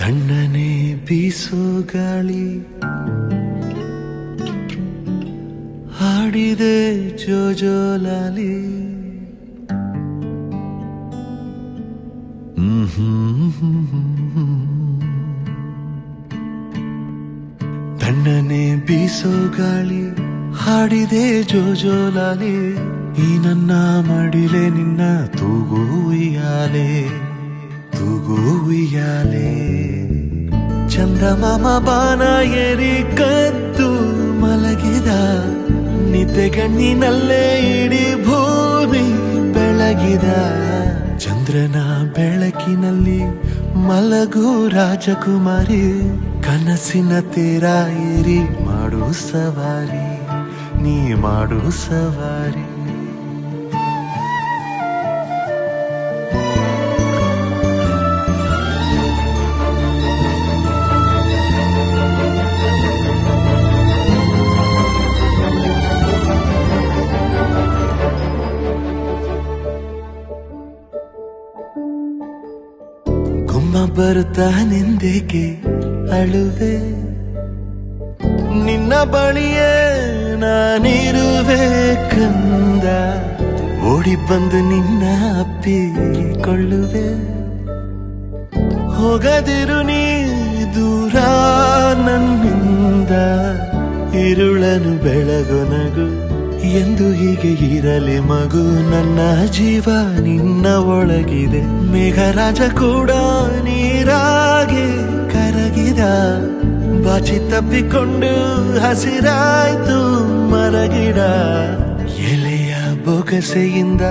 ತಣ್ಣನೆ ಬೀಸೋ ಗಾಳಿ ಹಾಡಿದೆ ಜೋಜೋಲಾಲಿ. ತಣ್ಣನೆ ಬೀಸೋ ಗಾಳಿ ಹಾಡಿದೆ ಜೋಜೋಲಾಲಿ. ಈ ನನ್ನ ಮಡಿಲೆ ನಿನ್ನ ತೂಗು ಉಯ್ಯಾಲೆ, ತೂಗು ಉಯ್ಯಾಲೆ. ಚಂದಮಾಮ ಬಾನ ಏರಿ ಕದ್ದು ಮಲಗಿದ ನಿದ್ದೆಗಣ್ಣಿನಲ್ಲೇ ಇಡೀ ಭೂಮಿ ಬೆಳಗಿದ. ಚಂದ್ರನ ಬೆಳಕಿನಲ್ಲಿ ಮಲಗು ರಾಜಕುಮಾರಿ, ಕನಸಿನ ತೀರ ಏರಿ ಮಾಡು ಸವಾರಿ, ನೀ ಮಾಡು ಸವಾರಿ. ಗುಮ್ಮ ಬರುತ್ತಾನೆಂದೇಕೆ ಅಳುವೆ, ನಿನ್ನ ಬಳಿಯೇ ನಾನಿರುವೆ ಕಂದ. ಓಡಿ ಬಂದು ನಿನ್ನ ಅಪ್ಪಿಕೊಳ್ಳುವೆ, ಹೋಗದಿರು ನೀ ದೂರ ನನ್ನಿಂದ. ಇರುಳನು ಬೆಳಗೊನಗು ಎಂದು ಹೀಗೆ ಇರಲಿ ಮಗು. ನನ್ನ ಜೀವ ನಿನ್ನ ಒಳಗಿದೆ, ಮೇಘರಾಜ ಕೂಡ ನೀರಾಗೆ ಕರಗಿದ. ಬಾಚಿ ತಪ್ಪಿಕೊಂಡು ಹಸಿರಾಯ್ತು ಮರಗಿಡ. ಎಲೆಯ ಬೊಗಸೆಯಿಂದ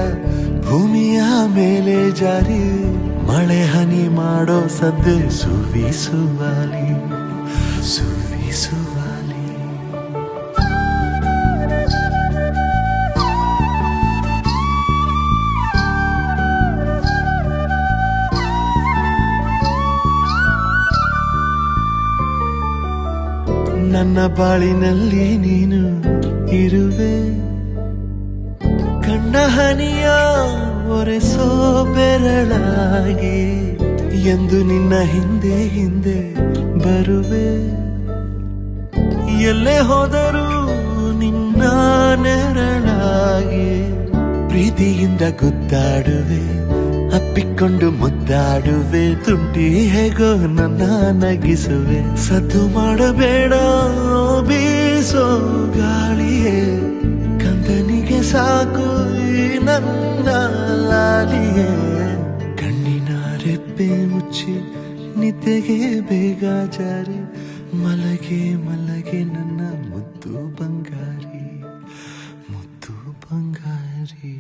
ಭೂಮಿಯ ಮೇಲೆ ಜಾರಿ, ಮಳೆ ಹನಿ ಮಾಡೋ ಸದ್ದೆ ಸುವಿಸುವಾಲಿ, ಸುವಿಸುವಾಲಿ. ನನ್ನ ಬಾಳಿನಲ್ಲಿ ನೀನು ಇರುವೆ, ಕಣ್ಣ ಹನಿಯ ಒರೆಸೋ ಬೆರಳಾಗಿ. ಎಂದು ನಿನ್ನ ಹಿಂದೆ ಹಿಂದೆ ಬರುವೆ, ಎಲ್ಲೇ ಹೋದರೂ ನಿನ್ನ ನೆರಳಾಗಿ. ಪ್ರೀತಿಯಿಂದ ಗುದ್ದಾಡುವೆ, ಅಪ್ಪಿಕೊಂಡು ಮುದ್ದಾಡುವೆ. ತುಂಟಿ ಹೇಗೋ ನನ್ನ ನಗಿಸುವೆ, ಸದ್ದು ಮಾಡಬೇಡ ಬೀಸೋ ಗಾಳಿಯೇ. ಕಂದನಿಗೆ ಸಾಕು ಈ ನನ್ನ ಲಾಲಿಯೇ. ಕಣ್ಣಿನ ರೆಪ್ಪೆ ಮುಚ್ಚಿ ನಿದ್ದೆಗೆ ಬೇಗ ಜಾರಿ, ಮಲಗೆ ಮಲಗೆ ನನ್ನ ಮುದ್ದು ಬಂಗಾರಿ, ಮುದ್ದು ಬಂಗಾರಿ.